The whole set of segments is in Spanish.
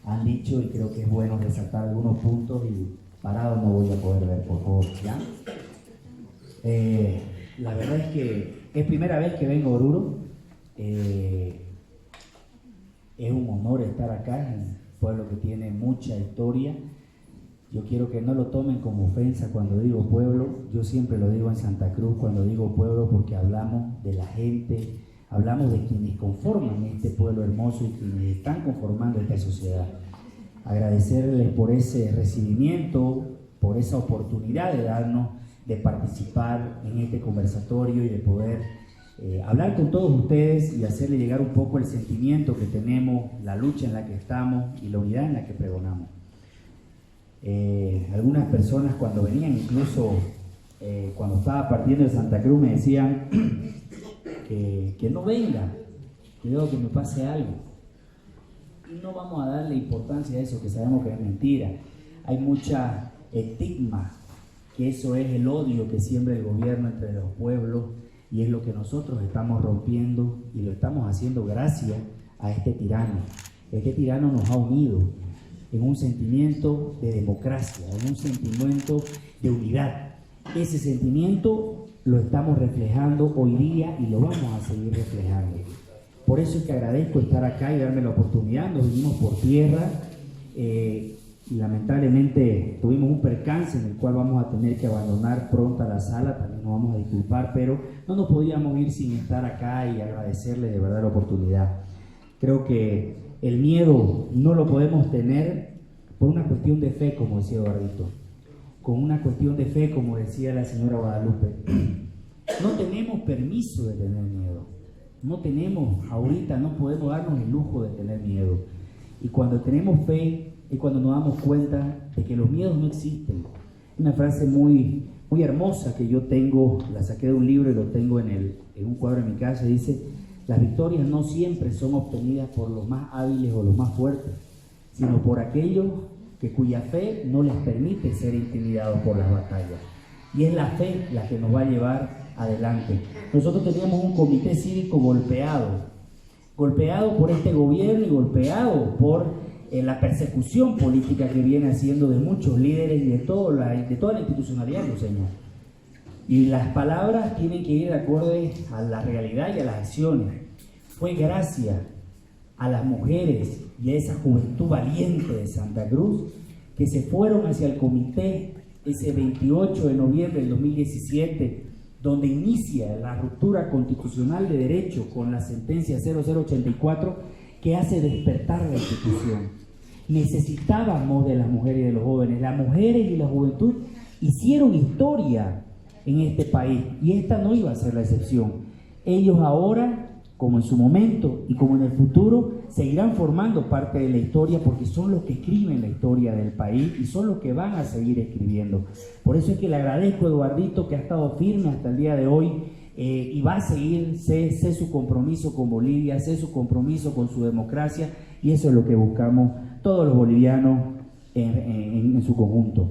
han dicho, y creo que es bueno resaltar algunos puntos, y parado no voy a poder ver, por favor, ¿ya? La verdad es que es primera vez que vengo a Oruro. Es un honor estar acá, en un pueblo que tiene mucha historia. Yo quiero que no lo tomen como ofensa cuando digo pueblo. Yo siempre lo digo en Santa Cruz cuando digo pueblo, porque hablamos de la gente, hablamos de quienes conforman este pueblo hermoso y quienes están conformando esta sociedad. Agradecerles por ese recibimiento, por esa oportunidad de darnos, de participar en este conversatorio y de poder hablar con todos ustedes y hacerle llegar un poco el sentimiento que tenemos, la lucha en la que estamos y la unidad en la que pregonamos. Algunas personas cuando venían, incluso cuando estaba partiendo de Santa Cruz, me decían que no venga, que luego que me pase algo. Y no vamos a darle importancia a eso, que sabemos que es mentira. Hay mucha estigma, que eso es el odio que siembra el gobierno entre los pueblos, y es lo que nosotros estamos rompiendo y lo estamos haciendo gracias a este tirano. Este tirano nos ha unido en un sentimiento de democracia, en un sentimiento de unidad. Ese sentimiento lo estamos reflejando hoy día y lo vamos a seguir reflejando. Por eso es que agradezco estar acá y darme la oportunidad. Nos vinimos por tierra y lamentablemente tuvimos un percance en el cual vamos a tener que abandonar pronto la sala. También nos vamos a disculpar, pero no nos podíamos ir sin estar acá y agradecerle de verdad la oportunidad. Creo que el miedo no lo podemos tener por una cuestión de fe, como decía Eduardito, con una cuestión de fe, como decía la señora Guadalupe. No tenemos permiso de tener miedo, no tenemos, ahorita no podemos darnos el lujo de tener miedo. Y cuando tenemos fe es cuando nos damos cuenta de que los miedos no existen. Una frase muy hermosa que yo tengo, la saqué de un libro y lo tengo en un cuadro en mi casa, dice: las victorias no siempre son obtenidas por los más hábiles o los más fuertes, sino por aquellos cuya fe no les permite ser intimidados por las batallas. Y es la fe la que nos va a llevar adelante. Nosotros teníamos un comité cívico golpeado por este gobierno y golpeado por la persecución política que viene haciendo de muchos líderes y de toda la institucionalidad luceña. Y las palabras tienen que ir de acuerdo a la realidad y a las acciones. Fue gracias a las mujeres y a esa juventud valiente de Santa Cruz que se fueron hacia el comité ese 28 de noviembre del 2017, donde inicia la ruptura constitucional de derecho con la sentencia 0084 que hace despertar la institución. Necesitábamos de las mujeres y de los jóvenes. Las mujeres y la juventud hicieron historia en este país y esta no iba a ser la excepción. Ellos ahora, como en su momento y como en el futuro, seguirán formando parte de la historia, porque son los que escriben la historia del país y son los que van a seguir escribiendo. Por eso es que le agradezco a Eduardito, que ha estado firme hasta el día de hoy y va a seguir, sé su compromiso con Bolivia, sé su compromiso con su democracia, y eso es lo que buscamos todos los bolivianos en su conjunto.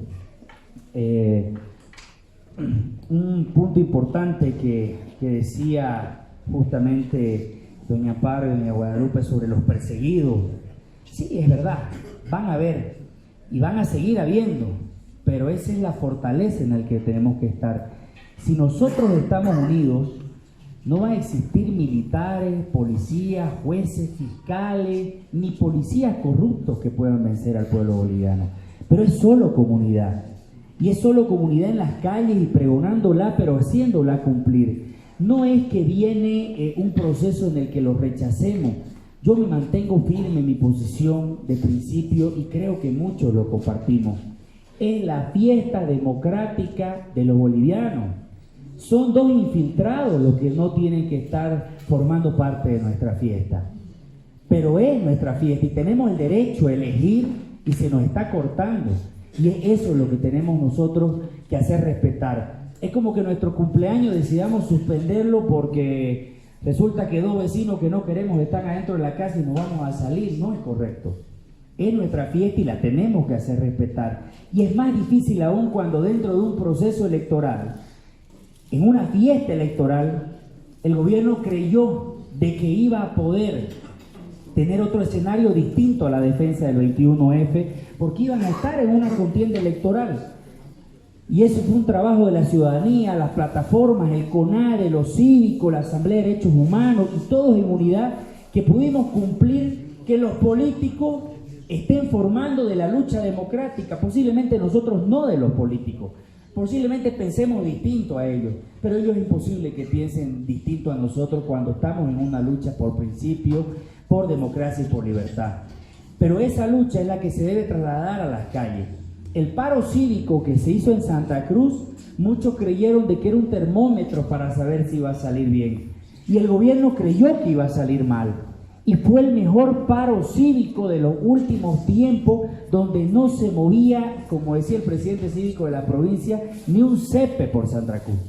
Un punto importante que decía justamente doña Parra y doña Guadalupe sobre los perseguidos. Sí, es verdad, van a haber y van a seguir habiendo, pero esa es la fortaleza en la que tenemos que estar. Si nosotros estamos unidos, no va a existir militares, policías, jueces, fiscales, ni policías corruptos que puedan vencer al pueblo boliviano. Pero es solo comunidad. Y es solo comunidad en las calles y pregonándola, pero haciéndola cumplir. No es que viene un proceso en el que lo rechacemos. Yo me mantengo firme en mi posición de principio y creo que muchos lo compartimos. Es la fiesta democrática de los bolivianos. Son dos infiltrados los que no tienen que estar formando parte de nuestra fiesta. Pero es nuestra fiesta y tenemos el derecho a elegir y se nos está cortando. Y es eso lo que tenemos nosotros que hacer respetar. Es como que nuestro cumpleaños decidamos suspenderlo porque resulta que dos vecinos que no queremos están adentro de la casa y nos vamos a salir. No es correcto. Es nuestra fiesta y la tenemos que hacer respetar. Y es más difícil aún cuando dentro de un proceso electoral, en una fiesta electoral, el gobierno creyó de que iba a poder tener otro escenario distinto a la defensa del 21F, porque iban a estar en una contienda electoral. Y eso fue un trabajo de la ciudadanía, las plataformas, el CONADE, los cívicos, la Asamblea de Derechos Humanos, y todos en unidad, que pudimos cumplir que los políticos estén formando de la lucha democrática, posiblemente nosotros no de los políticos, posiblemente pensemos distinto a ellos, pero ellos es imposible que piensen distinto a nosotros cuando estamos en una lucha por principio, por democracia y por libertad. Pero esa lucha es la que se debe trasladar a las calles. El paro cívico que se hizo en Santa Cruz, muchos creyeron de que era un termómetro para saber si iba a salir bien. Y el gobierno creyó que iba a salir mal. Y fue el mejor paro cívico de los últimos tiempos, donde no se movía, como decía el presidente cívico de la provincia, ni un cepe por Santa Cruz.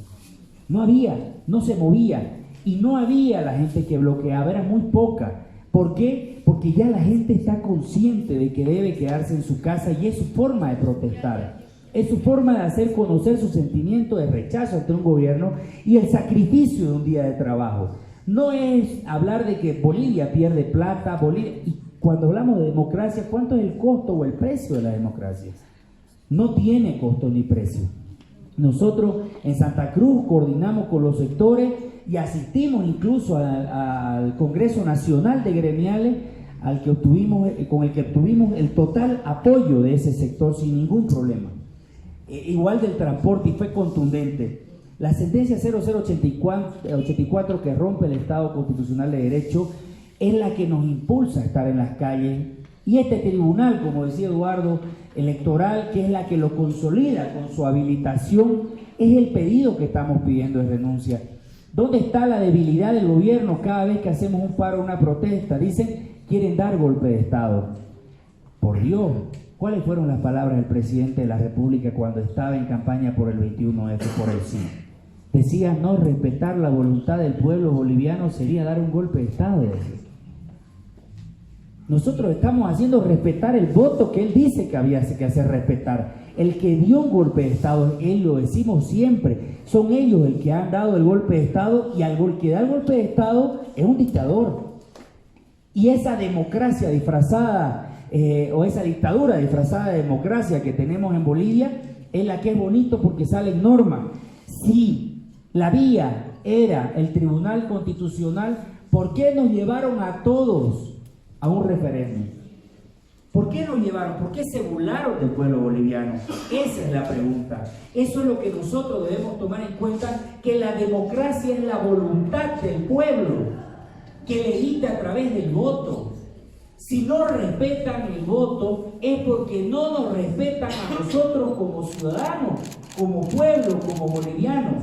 No había, no se movía. Y no había la gente que bloqueaba, era muy poca. ¿Por qué? Porque ya la gente está consciente de que debe quedarse en su casa y es su forma de protestar. Es su forma de hacer conocer su sentimiento de rechazo ante un gobierno y el sacrificio de un día de trabajo. No es hablar de que Bolivia pierde plata, y cuando hablamos de democracia, ¿cuánto es el costo o el precio de la democracia? No tiene costo ni precio. Nosotros en Santa Cruz coordinamos con los sectores y asistimos incluso al Congreso Nacional de Gremiales, con el que obtuvimos el total apoyo de ese sector sin ningún problema. Igual del transporte, y fue contundente. La sentencia 0084 que rompe el Estado Constitucional de Derecho es la que nos impulsa a estar en las calles, y este tribunal, como decía Eduardo, electoral, que es la que lo consolida con su habilitación, es el pedido que estamos pidiendo de renuncia. ¿Dónde está la debilidad del gobierno cada vez que hacemos un paro, una protesta? Dicen, quieren dar golpe de Estado. Por Dios, ¿cuáles fueron las palabras del presidente de la República cuando estaba en campaña por el 21F, por el sí? Decía, no respetar la voluntad del pueblo boliviano sería dar un golpe de Estado. Nosotros estamos haciendo respetar el voto que él dice que había que hacer respetar. El que dio un golpe de Estado, él lo decimos siempre, son ellos el que han dado el golpe de Estado, y al que da el golpe de Estado es un dictador. Y esa democracia disfrazada, o esa dictadura disfrazada de democracia que tenemos en Bolivia, es la que es bonito porque salen normas. Si la vía era el Tribunal Constitucional, ¿por qué nos llevaron a todos a un referéndum? ¿Por qué nos llevaron? ¿Por qué se burlaron del pueblo boliviano? Esa es la pregunta. Eso es lo que nosotros debemos tomar en cuenta, que la democracia es la voluntad del pueblo, que elegiste a través del voto. Si no respetan el voto, es porque no nos respetan a nosotros como ciudadanos, como pueblo, como bolivianos.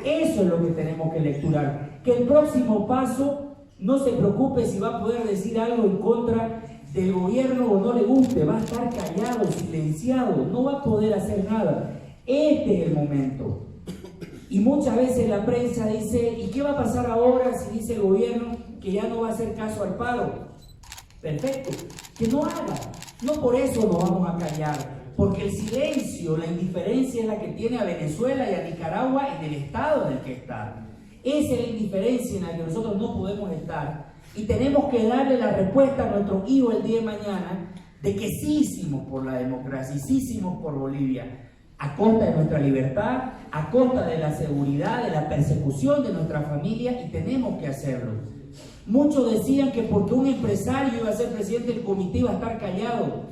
Eso es lo que tenemos que lecturar. Que el próximo paso, no se preocupe si va a poder decir algo en contra del gobierno o no le guste, va a estar callado, silenciado, no va a poder hacer nada. Este es el momento. Y muchas veces la prensa dice, ¿y qué va a pasar ahora si dice el gobierno que ya no va a hacer caso al paro? Perfecto, que no haga. No por eso nos vamos a callar, porque el silencio, la indiferencia es la que tiene a Venezuela y a Nicaragua en el estado en el que está. Esa es la indiferencia en la que nosotros no podemos estar. Y tenemos que darle la respuesta a nuestros hijos el día de mañana de que sí hicimos por la democracia y sí hicimos por Bolivia, a costa de nuestra libertad, a costa de la seguridad, de la persecución de nuestra familia, y tenemos que hacerlo. Muchos decían que porque un empresario iba a ser presidente del comité iba a estar callado,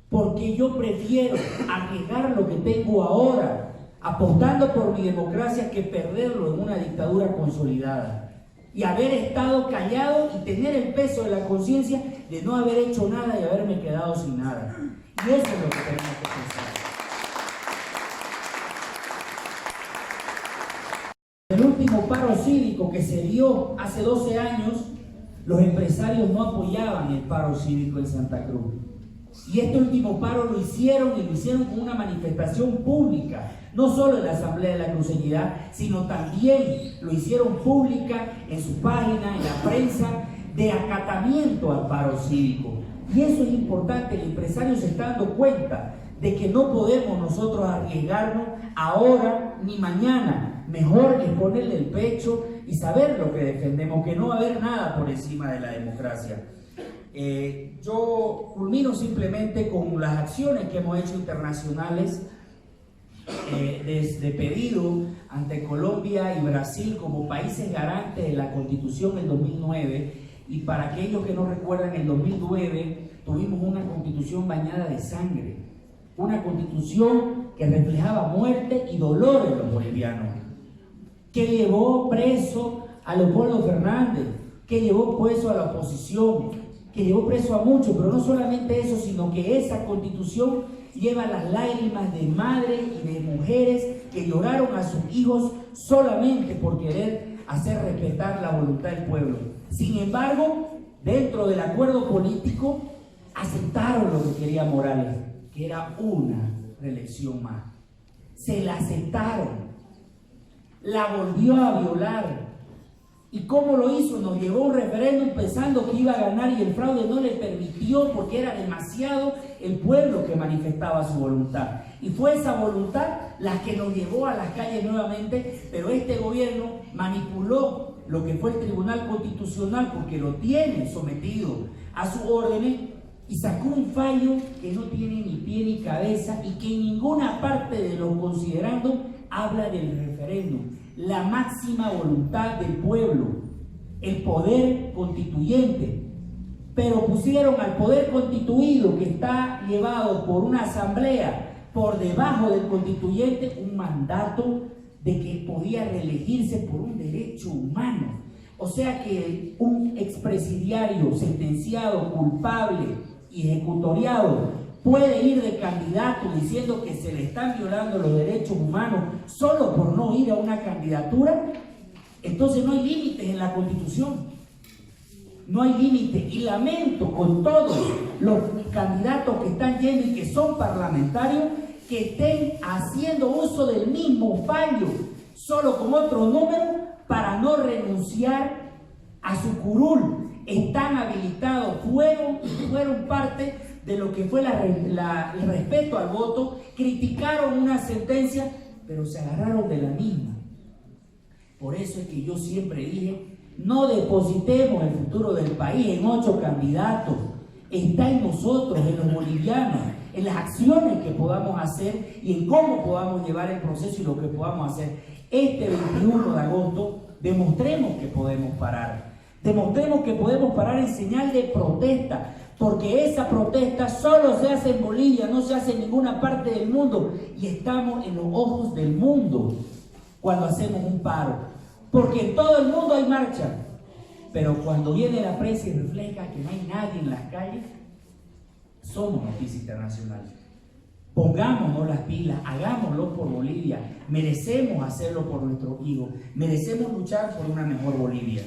porque yo prefiero arriesgar lo que tengo ahora, apostando por mi democracia, que perderlo en una dictadura consolidada. Y haber estado callado y tener el peso de la conciencia de no haber hecho nada y haberme quedado sin nada. Y eso es lo que tenemos que pensar. El último paro cívico que se dio hace 12 años, los empresarios no apoyaban el paro cívico en Santa Cruz. Y este último paro lo hicieron con una manifestación pública, no solo en la Asamblea de la Cruceñidad, sino también lo hicieron pública en su página, en la prensa, de acatamiento al paro cívico. Y eso es importante, el empresario se está dando cuenta de que no podemos nosotros arriesgarnos ahora ni mañana. Mejor es ponerle el pecho y saber lo que defendemos, que no va a haber nada por encima de la democracia. Yo culmino simplemente con las acciones que hemos hecho internacionales de pedido ante Colombia y Brasil como países garantes de la Constitución en 2009. Y para aquellos que no recuerdan, en 2009 tuvimos una Constitución bañada de sangre, una Constitución que reflejaba muerte y dolor en los bolivianos, que llevó preso a Leopoldo Fernández, que llevó preso a la oposición, que llevó preso a muchos, pero no solamente eso, sino que esa Constitución lleva las lágrimas de madres y de mujeres que lloraron a sus hijos solamente por querer hacer respetar la voluntad del pueblo. Sin embargo, dentro del acuerdo político, aceptaron lo que quería Morales, que era una reelección más. Se la aceptaron, la volvió a violar. ¿Y cómo lo hizo? Nos llevó a un referéndum pensando que iba a ganar y el fraude no le permitió porque era demasiado el pueblo que manifestaba su voluntad. Y fue esa voluntad la que nos llevó a las calles nuevamente, pero este gobierno manipuló lo que fue el Tribunal Constitucional porque lo tiene sometido a sus órdenes y sacó un fallo que no tiene ni pie ni cabeza y que en ninguna parte de los considerandos habla del referéndum. La máxima voluntad del pueblo, el poder constituyente, pero pusieron al poder constituido, que está llevado por una asamblea, por debajo del constituyente, un mandato de que podía reelegirse por un derecho humano. O sea que un expresidiario sentenciado, culpable y ejecutoriado puede ir de candidato diciendo que se le están violando los derechos humanos solo por no ir a una candidatura. Entonces no hay límites en la Constitución, no hay límites. Y lamento con todos los candidatos que están yendo y que son parlamentarios que estén haciendo uso del mismo fallo, solo con otro número, para no renunciar a su curul. Están habilitados, fueron parte de lo que fue el respeto al voto, criticaron una sentencia, pero se agarraron de la misma. Por eso es que yo siempre dije, no depositemos el futuro del país en 8 candidatos, está en nosotros, en los bolivianos, en las acciones que podamos hacer y en cómo podamos llevar el proceso y lo que podamos hacer. Este 21 de agosto demostremos que podemos parar, demostremos que podemos parar en señal de protesta, porque esa protesta solo se hace en Bolivia, no se hace en ninguna parte del mundo, y estamos en los ojos del mundo cuando hacemos un paro, porque en todo el mundo hay marcha, pero cuando viene la prensa y refleja que no hay nadie en las calles, somos noticia internacional. Pongámonos las pilas, hagámoslo por Bolivia, merecemos hacerlo por nuestros hijos, merecemos luchar por una mejor Bolivia.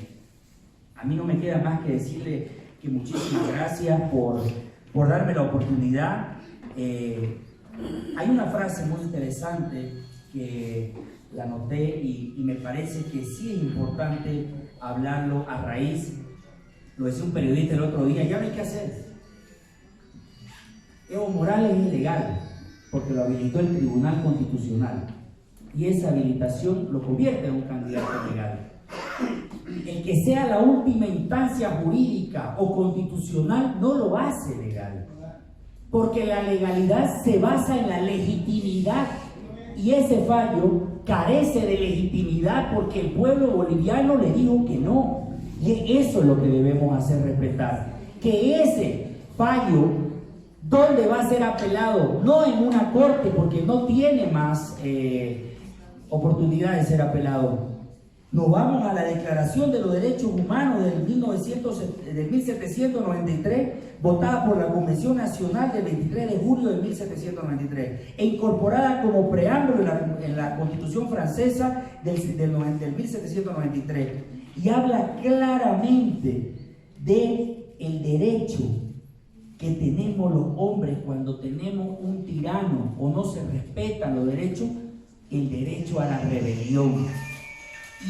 A mí no me queda más que decirle que muchísimas gracias por darme la oportunidad. Hay una frase muy interesante que la noté y me parece que sí es importante hablarlo a raíz. Lo decía un periodista el otro día, ya no hay que hacer. Evo Morales es ilegal porque lo habilitó el Tribunal Constitucional y esa habilitación lo convierte en un candidato legal. El que sea la última instancia jurídica o constitucional no lo hace legal, porque la legalidad se basa en la legitimidad y ese fallo carece de legitimidad porque el pueblo boliviano le dijo que no, y eso es lo que debemos hacer respetar, que ese fallo, ¿dónde va a ser apelado? No en una corte, porque no tiene más oportunidad de ser apelado. Nos vamos a la Declaración de los Derechos Humanos del 1793, votada por la Convención Nacional del 23 de julio de 1793, e incorporada como preámbulo en la Constitución francesa del 1793, y habla claramente del derecho que tenemos los hombres cuando tenemos un tirano o no se respetan los derechos, el derecho a la rebelión.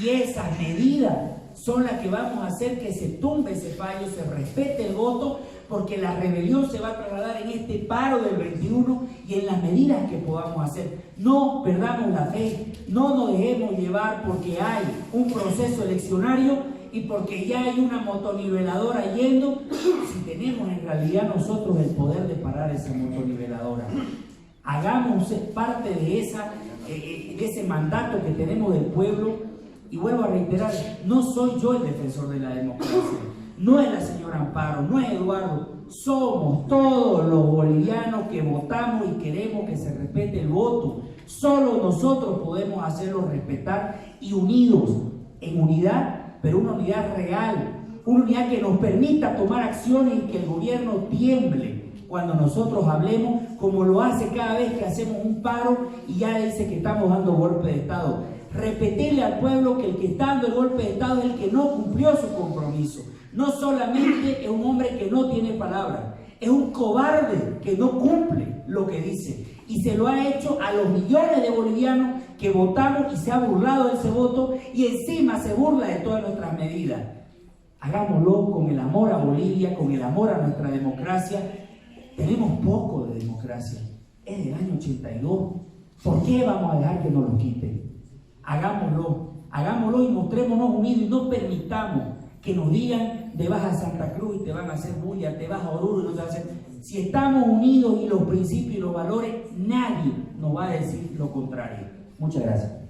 Y esas medidas son las que vamos a hacer que se tumbe ese fallo, se respete el voto, porque la rebelión se va a trasladar en este paro del 21 y en las medidas que podamos hacer. No perdamos la fe, no nos dejemos llevar porque hay un proceso eleccionario y porque ya hay una motoniveladora yendo, si tenemos en realidad nosotros el poder de parar esa motoniveladora. Hagamos parte de ese mandato que tenemos del pueblo. Y vuelvo a reiterar, no soy yo el defensor de la democracia, no es la señora Amparo, no es Eduardo, somos todos los bolivianos que votamos y queremos que se respete el voto. Solo nosotros podemos hacerlo respetar y unidos, en unidad, pero una unidad real, una unidad que nos permita tomar acciones y que el gobierno tiemble cuando nosotros hablemos, como lo hace cada vez que hacemos un paro y ya dice que estamos dando golpe de Estado. Repetirle al pueblo que el que está dando el golpe de Estado es el que no cumplió su compromiso. No solamente es un hombre que no tiene palabra, es un cobarde que no cumple lo que dice. Y se lo ha hecho a los millones de bolivianos que votamos y se ha burlado de ese voto y encima se burla de todas nuestras medidas. Hagámoslo con el amor a Bolivia, con el amor a nuestra democracia. Tenemos poco de democracia, es del año 82. ¿Por qué vamos a dejar que nos lo quiten? Hagámoslo y mostrémonos unidos y no permitamos que nos digan te vas a Santa Cruz y te van a hacer bulla, te vas a Oruro y no te van a hacer. Si estamos unidos y los principios y los valores, nadie nos va a decir lo contrario. Muchas gracias.